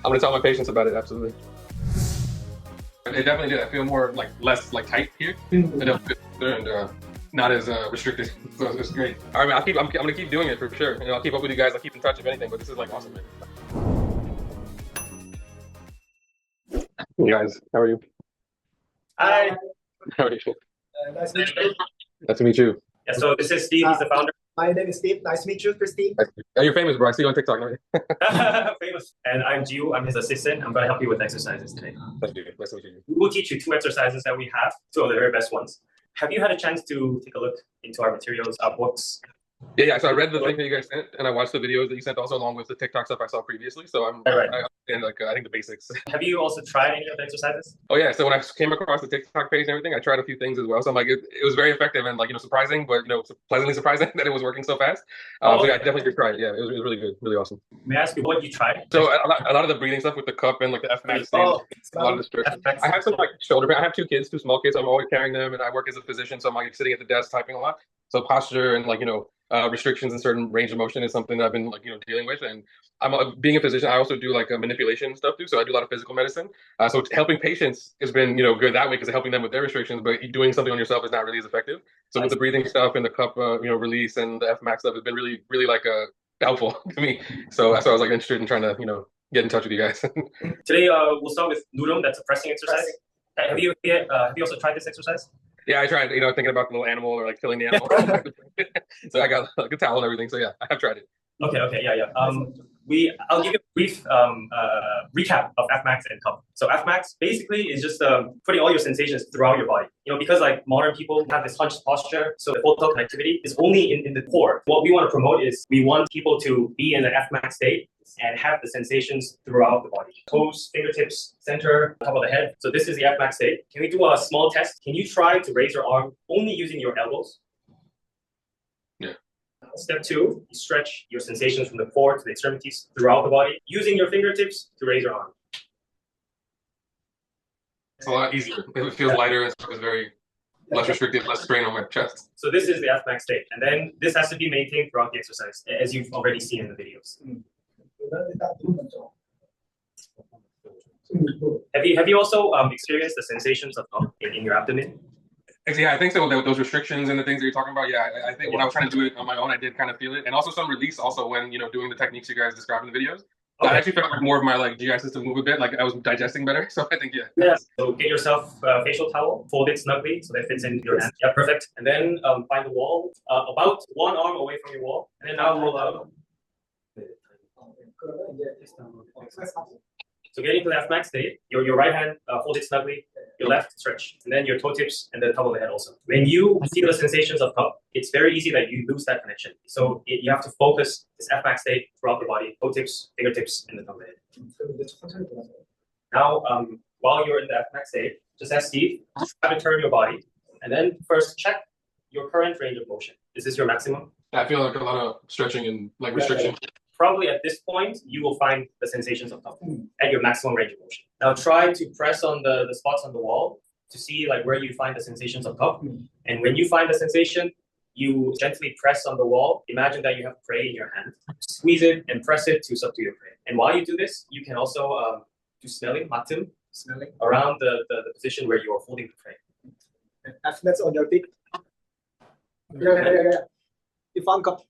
I'm gonna tell my patients about it. Absolutely. It definitely did. I feel more like less like tight here. It doesn't feel better and not as restricted. So it's great. All right, man. I'm gonna keep doing it for sure. You know, I'll keep up with you guys. I'll keep in touch if anything. But this is like awesome, man. Hey guys, how are you? Hi. How are you? Nice to meet you. Nice to meet you. Yeah, so this is Steve. He's the founder. My name is Steve. Nice to meet you, Christi. Oh, you're famous, bro. I see you on TikTok. Famous. And I'm Jiu. I'm his assistant. I'm going to help you with exercises today. Thank you. Nice to meet you. We will teach you 2 exercises that we have, 2 of the very best ones. Have you had a chance to take a look into our materials, our books? Yeah. So I read the thing that you guys sent, and I watched the videos that you sent also along with the TikTok stuff I saw previously. So I understand like I think the basics. Have you also tried any of the exercises? Oh yeah. So when I came across the TikTok page and everything, I tried a few things as well. So I'm like, it was very effective and like surprising, but pleasantly surprising that it was working so fast. So yeah, I definitely did try it. Yeah, it was really good, really awesome. May I ask you what you tried? So a lot of the breathing stuff with the cup and like the F.Max Extending, a lot of the stretching. I have some like shoulder pain. I have 2 kids, 2 small kids. So I'm always carrying them, and I work as a physician, so I'm like sitting at the desk typing a lot. So posture and like restrictions in certain range of motion is something that I've been like dealing with. And I'm being a physician, I also do like manipulation stuff too. So I do a lot of physical medicine. So helping patients has been good that way because helping them with their restrictions, but doing something on yourself is not really as effective. So with the breathing stuff and the cup release and the F.Max stuff has been really like helpful to me. So that's why I was like interested in trying to get in touch with you guys. Today we'll start with Nu-rum. That's a pressing exercise. Have you also tried this exercise? Yeah, I tried, thinking about the little animal or like killing the animal. So I got like a towel and everything. So yeah, I have tried it. Okay, yeah. I'll give you a brief recap of F.Max and KUP. So F.Max basically is just putting all your sensations throughout your body. Because like modern people have this hunched posture, so the total connectivity is only in the core. What we want to promote is we want people to be in the F.Max state and have the sensations throughout the body. Toes, fingertips, center, top of the head. So this is the F.Max state. Can we do a small test? Can you try to raise your arm only using your elbows? Yeah. Step 2, you stretch your sensations from the core to the extremities throughout the body, using your fingertips to raise your arm. It's a lot easier. It feels lighter and it's very less restrictive, less strain on my chest. So this is the F.Max state. And then this has to be maintained throughout the exercise, as you've already seen in the videos. Have you also experienced the sensations of in your abdomen? Actually, yeah, I think so. Those restrictions and the things that you're talking about, yeah, I think when I was trying to do it on my own, I did kind of feel it, and also some release also when doing the techniques you guys described in the videos. I actually felt like more of my like GI system move a bit, like I was digesting better. So I think yeah. So get yourself a facial towel, fold it snugly so that it fits in your hand. Yeah, perfect. And then find the wall about 1 arm away from your wall, and then now roll out. So getting to the F.Max state, your right hand hold it snugly, your left stretch, and then your toe tips and the top of the head also. When you feel the sensations of KUP, it's very easy that you lose that connection. So you have to focus this F.Max state throughout the body, toe tips, fingertips, and the top of the head. Now, while you're in the F.Max state, just as Steve, try to turn your body, and then first check your current range of motion. Is this your maximum? I feel like a lot of stretching and like restriction. Probably at this point, you will find the sensations of KUP at your maximum range of motion. Now try to press on the spots on the wall to see like where you find the sensations of KUP. And when you find the sensation, you gently press on the wall. Imagine that you have prey in your hand. Squeeze it and press it to subdue your prey. And while you do this, you can also do smelling, smelling around the position where you are holding the prey. F.Max on your feet. Yeah. You found KUP.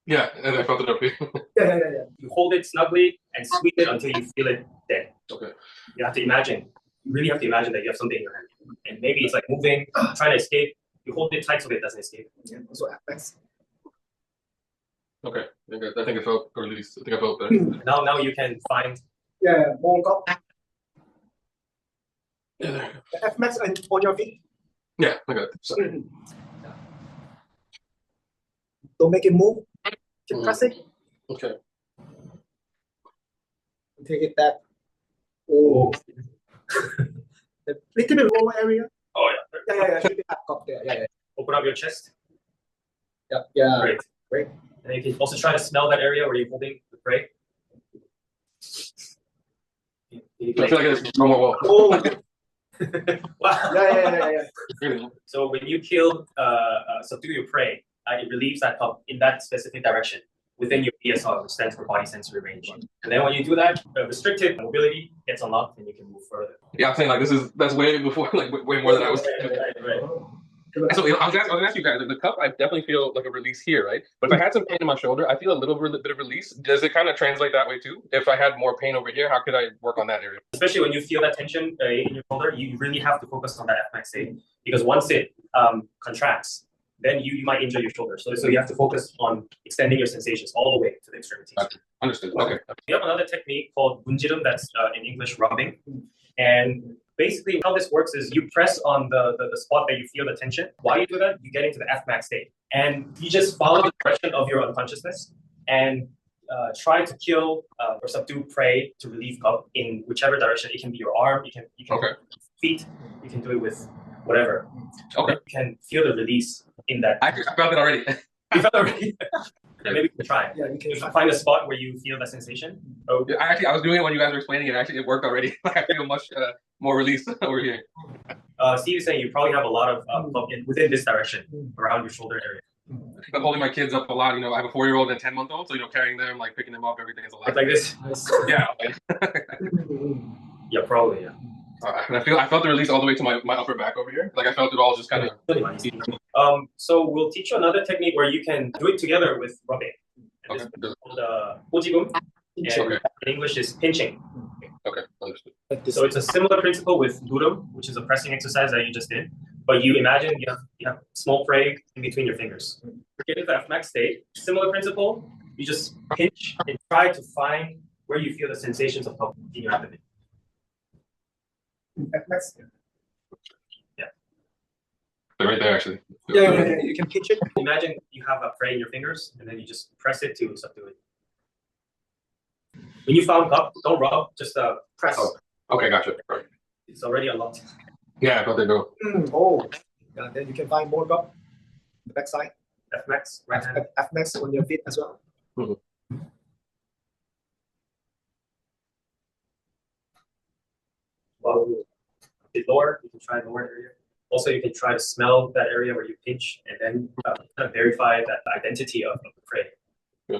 Yeah, and I felt it up here. Yeah. You hold it snugly and squeeze it until you feel it dead. Okay. You have to imagine. You really have to imagine that you have something in your hand. And maybe it's like moving, trying to escape. You hold it tight so that it doesn't escape. Yeah, also F.Max. Okay. I think I felt, or at least I think I felt better. Now you can find. Yeah, more KUP. Yeah, there you go. F.Max on your feet. Yeah, I got it. Sorry. Don't make it move. Keep pressing. Okay. Take it back. Oh. The little bit lower area. Oh yeah. Yeah. Keep it up there. Yeah. Open up your chest. Yeah. Great. And you can also try to smell that area where you're holding the prey. I feel like it's normal wall. Oh. Wow. Yeah. So when you kill, subdue your prey, it relieves that KUP in that specific direction. within your BSR, which stands for body sensory range. And then when you do that, restricted mobility gets unlocked and you can move further. Yeah, I'm saying like that's way before, like way more than I was. Right. So I was gonna ask you guys, like, the cup, I definitely feel like a release here, right? But if I had some pain in my shoulder, I feel a little bit of release. Does it kind of translate that way too? If I had more pain over here, how could I work on that area? Especially when you feel that tension in your shoulder, you really have to focus on that F.Max state, because once it contracts, then you might injure your shoulder. So you have to focus on extending your sensations all the way to the extremities. Gotcha. Understood. Okay. We have another technique called Munchi-rum, that's in English rubbing. And basically how this works is you press on the spot that you feel the tension. While you do that, you get into the F.Max state. And you just follow the direction of your unconsciousness and try to kill or subdue prey to relieve KUP in whichever direction. It can be your arm, you can Okay. feet, you can do it with whatever. Okay. You can feel the release in that. I felt it already. You felt it already? Yeah, maybe we can try. Yeah, you can find a spot where you feel that sensation. Oh, Yeah, I was doing it when you guys were explaining it. Actually, it worked already. I feel much more release over here. Steve is saying you probably have a lot of KUP within this direction around your shoulder area. I'm holding my kids up a lot. You know, I have a 4-year-old and a 10-month-old, so carrying them, like picking them up, everything is a lot. Like this. Yeah. Yeah, probably. Yeah. And I felt the release all the way to my upper back over here. Like I felt it all just kind of. So we'll teach you another technique where you can do it together with rubbing. And Okay. this is called Kochi-bum, and Okay. in English is pinching. Okay, understood. So it's a similar principle with Nu-rum, which is a pressing exercise that you just did. But you imagine you have small prey in between your fingers. Get into the F.Max state. Similar principle. You just pinch and try to find where you feel the sensations of KUP in your abdomen. F.Max. Yeah. They're right there, actually. Yeah, you can pinch it. Imagine you have a prey in your fingers, and then you just press it to subdue it. When you found KUP, don't rub, just press. Oh, okay, gotcha. Right. It's already unlocked. Yeah, I felt it go. Oh, yeah, then you can find more KUP. The back side. F.Max, right hand. F.Max on your feet as well. Well, a bit lower, you can try lower area. Also, you can try to smell that area where you pinch and then kind of verify that identity of the prey. Yeah,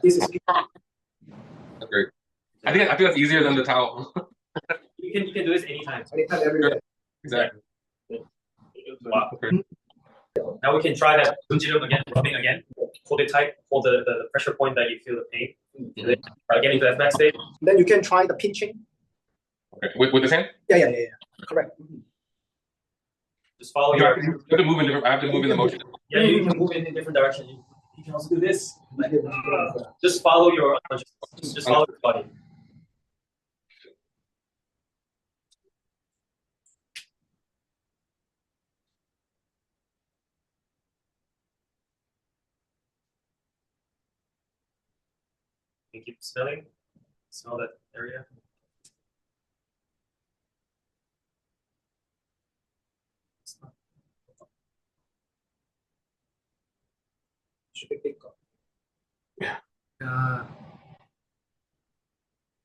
this is That's great. I feel that's easier than the towel. You can do this anytime. anytime, every day. Exactly. Wow. Okay. Now we can try that Munchi-rum again, rubbing again. Hold it tight, hold the pressure point that you feel the pain. And then get into the F.Max state. Then you can try the pinching. Okay. With this hand? Yeah. Correct. Just follow You your. have to move in different. I have to move in the motion. Yeah, you can move in different directions. You can also do this. Just follow your. Just follow your body. You keep smelling. Smell that area. Should be big KUP. Yeah.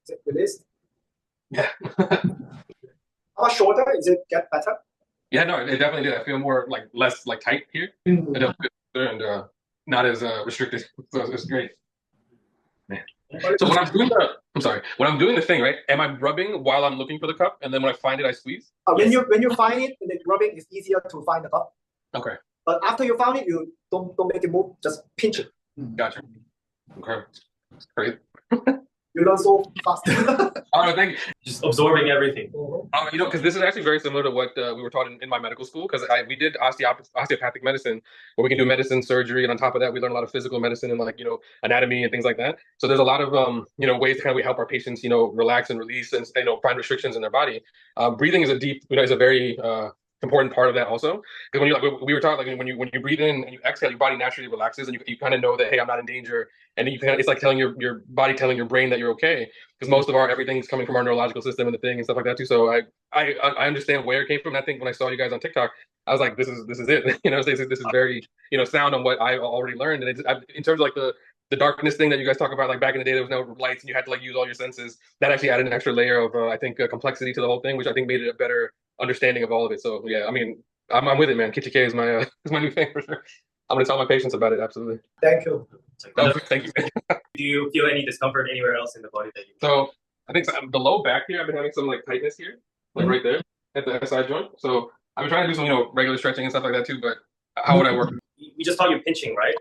Is it released? Yeah. How much shorter? Is it get better? Yeah, no, it definitely did. I feel more less tight here. It definitely feels better and not as restricted. So it's great. Man. So when I'm doing when I'm doing the thing, right? Am I rubbing while I'm looking for the KUP, and then when I find it, I squeeze? When you find it, the rubbing is easier to find the KUP. Okay. But after you found it, you don't make it move. Just pinch it. Gotcha. Okay. Great. You learn so fast. Oh, thank you. Just absorbing everything. You know, because this is actually very similar to what we were taught in my medical school. Because we did osteopathic medicine, where we can do medicine, surgery, and on top of that, we learn a lot of physical medicine and anatomy and things like that. So there's a lot of ways to kind of help our patients relax and release and find restrictions in their body. Breathing is a very important part of that also, because we were taught when you breathe in and you exhale, your body naturally relaxes, and you kind of know that, hey, I'm not in danger, and it's like telling your body telling your brain that you're okay, because most of everything's coming from our neurological system and the thing and stuff like that too. So I understand where it came from. And I think when I saw you guys on TikTok, I was like, this is it. This is very sound on what I already learned. And in terms of the darkness thing that you guys talk about, like back in the day, there was no lights and you had to use all your senses. That actually added an extra layer of I think complexity to the whole thing, which I think made it a better understanding of all of it. So yeah, I mean, I'm with it, man. Kichikae is my is my new thing for sure. I'm gonna tell my patients about it. Absolutely. Thank you. Oh, thank you. Do you feel any discomfort anywhere else in the body that you? So I think the low back here, I've been having some like tightness here, like right there at the SI joint. So I've been trying to do some, regular stretching and stuff like that too. But how would I work? We just taught you pinching, right?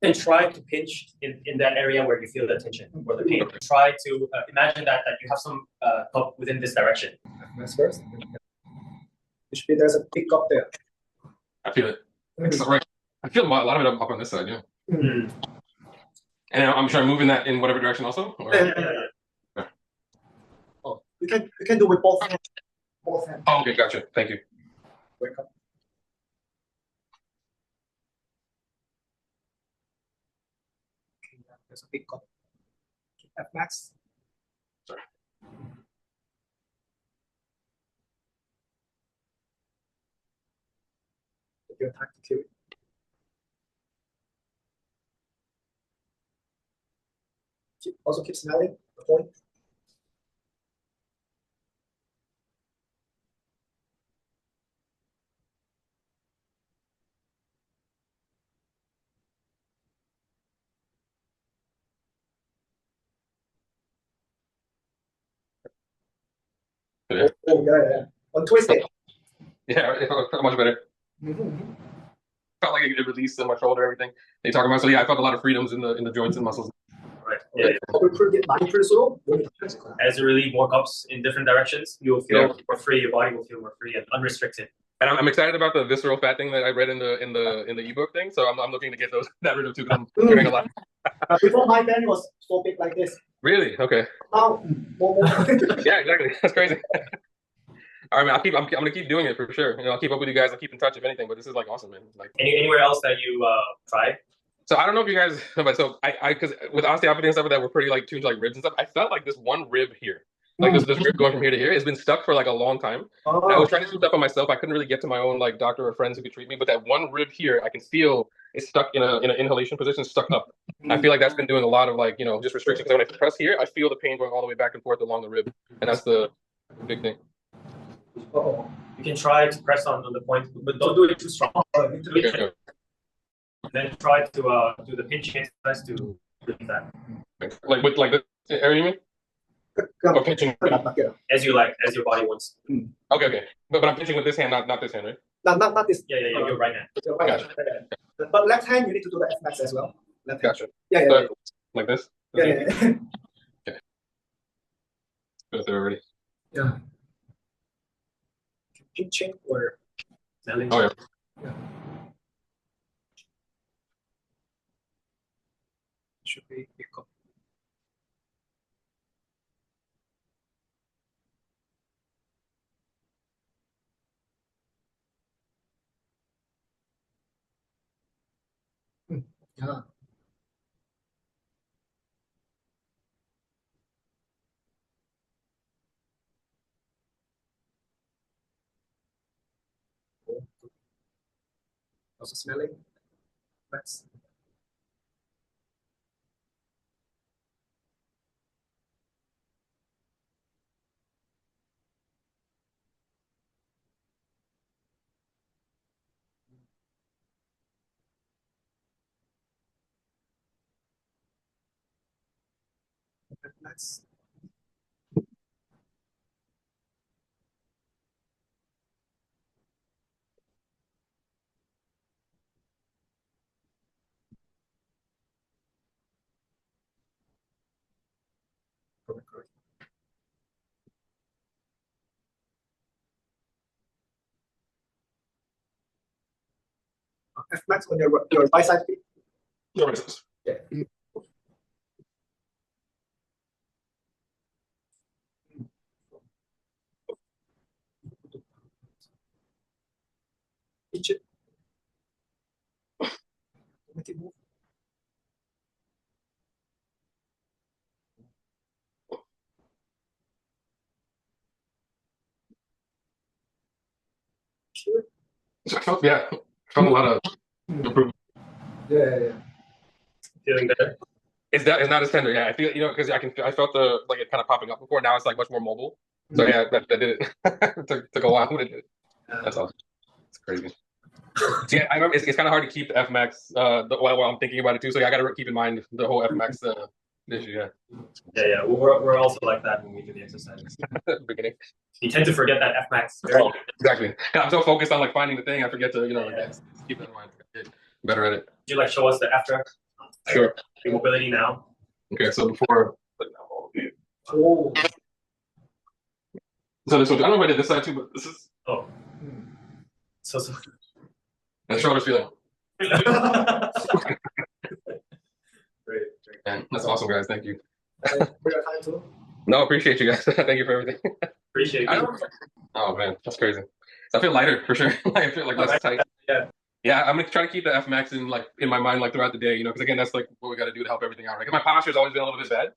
And try to pinch in that area where you feel the tension or the pain. Try to imagine that you have some cup within this direction. That's first. Usually there's a big cup there. I feel it. So, right. I feel a lot of it up on this side, yeah. And I'm trying to move in that in whatever direction also. Or... Yeah. Oh, you can do with both hands. Both hands. Oh, okay, gotcha. Thank you. Wake up. There's a big cup. F.Max. Sorry. Take your time to kill it. Also keep smelling the point. Yeah. Oh, yeah. On twisted. Yeah, it felt much better. Felt like it released in my shoulder, everything they talk about. So yeah, I felt a lot of freedoms in the joints and muscles. Right. Yeah. As you relieve more cups in different directions, you will feel more free. Your body will feel more free and unrestricted. And I'm excited about the visceral fat thing that I read in the ebook thing. So I'm looking to get that rid of too because I'm doing a lot. Before my belly was so big like this. Really? Okay. Now, yeah, exactly. That's crazy. All right, man. I'm gonna keep doing it for sure. I'll keep up with you guys. I'll keep in touch if anything. But this is like awesome, man. Like anywhere else that you tried? So I don't know if you guys, but so I because with osteopathy and stuff like that, we're pretty like tuned to like ribs and stuff. I felt like this one rib here, like this rib going from here to here, it's been stuck for like a long time. I was trying to do stuff on myself. I couldn't really get to my own like doctor or friends who could treat me, but that one rib here, I can feel it's stuck in an inhalation position, stuck up. I feel like that's been doing a lot of like just restriction. Because when I press here, I feel the pain going all the way back and forth along the rib, and that's the big thing. You can try to press on the point, but don't do it too strong. Okay. Then try to do the pinching exercise to relieve that. Like with like the area, you mean? Or pinching as you like, as your body wants. Okay. But I'm pinching with this hand, not this hand, right? Not this. Yeah. Your right hand. Your right hand. But left hand, you need to do the F.Max as well. Left hand. Gotcha. Yeah. Like this? Yeah. Okay. Go through already. Yeah. Pinching or smelling. Oh yeah. Should be equal. Yeah. Also smelling. That's nice. F.Max on your right side feet. Yeah. Pinch it. Make it move. Sure. I felt a lot of improvement. Yeah. Feeling better? It's not as tender. Yeah, I feel because I felt the like it kind of popping up before. Now it's like much more mobile. So yeah, that did it. Took a while, but it did. That's awesome. It's crazy. So yeah, I remember it's kind of hard to keep the F.Max while I'm thinking about it too. So yeah, I got to keep in mind the whole F.Max issue. Yeah. Yeah. We're also like that when we do the exercises. Beginning. You tend to forget that F.Max. Oh, exactly. I'm so focused on like finding the thing, I forget to keep that in mind. Get better at it. Could you like show us the after? Sure. Your mobility now. Okay, so before. Oh. So this one, I don't know if I did this side too, but this is. Oh. So. And the shoulder's feeling. Great. Man, that's awesome, guys. Thank you. For your time too. No, appreciate you guys. Thank you for everything. Appreciate you. Oh man, that's crazy. So I feel lighter for sure. I feel like less tight. Yeah. Yeah, I'm gonna try to keep the F.Max in my mind like throughout the day, because again, that's like what we got to do to help everything out. Right? 'Cause my posture's always been a little bit bad.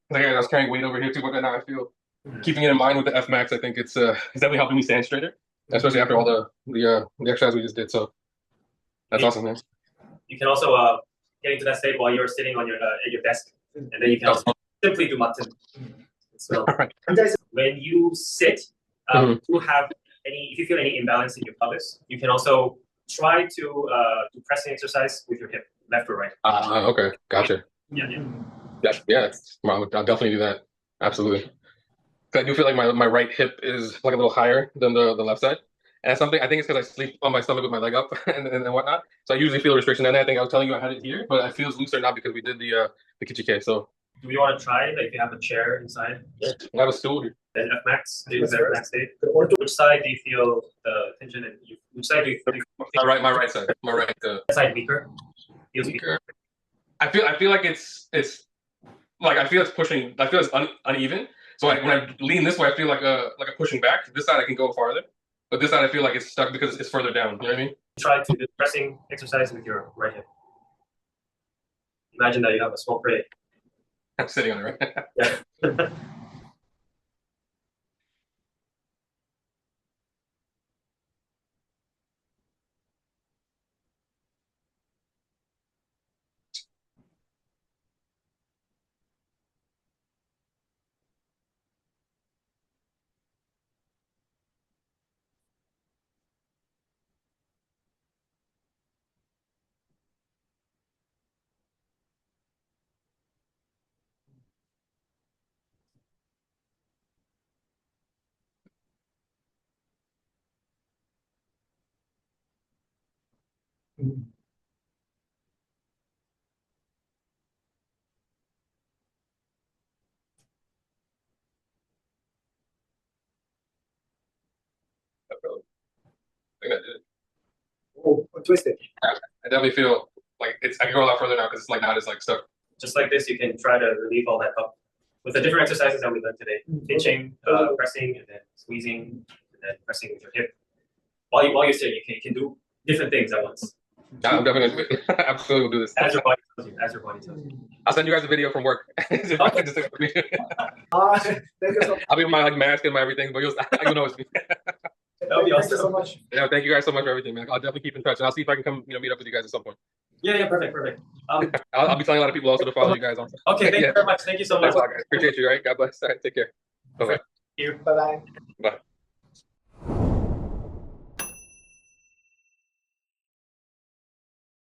Like I was carrying weight over here too, but now I feel keeping it in mind with the F.Max. I think it's definitely helping me stand straighter, especially after all the exercise we just did. So that's awesome, man. You can also get into that state while you're sitting on at your desk, and then you can also simply do mutton. So when you sit, you have if you feel any imbalance in your pelvis, you can also try to do pressing exercise with your hip, left or right. Okay, gotcha. Yeah. I'll definitely do that. Absolutely. I do feel like my right hip is like a little higher than the left side. And that's something, I think it's because I sleep on my stomach with my leg up and whatnot. So I usually feel a restriction. And I think I was telling you I had it here, but it feels looser now because we did the Kichikae. So do you want to try if you have a chair inside? Yeah. I have a stool here. Then F.Max, do the F.Max state. Which side do you feel the tension in? Which side do you feel? My right side. My right. Side weaker. Feels weaker. I feel like it's like I feel it's pushing. I feel it's uneven. So when I lean this way, I feel like a pushing back. This side I can go farther, but this side I feel like it's stuck because it's further down. You know what I mean? Try to do pressing exercise with your right hip. Imagine that you have a small prey. I'm sitting on it, right? Yeah. I think I did. Oh, twisted. I definitely feel like I can go a lot further now because it's like not as like stuck. Just like this, you can try to relieve all that up with the different exercises that we learned today: pinching, pressing, and then squeezing, and then pressing with your hip. While you're sitting, you can do different things at once. I'm definitely absolutely will do this. As your body tells you. As your body tells you. I'll send you guys a video from work. Thank you so much. I'll be with my mask and my everything, but you'll know it's me. Thank you so much. Yeah, thank you guys so much for everything, man. I'll definitely keep in touch, and I'll see if I can come, meet up with you guys at some point. Yeah, perfect. I'll be telling a lot of people also to follow you guys on. Okay, thank you very much. Thank you so much. Thanks a lot, guys. Appreciate you. Right, God bless. All right, take care. Bye bye. Bye bye. Bye.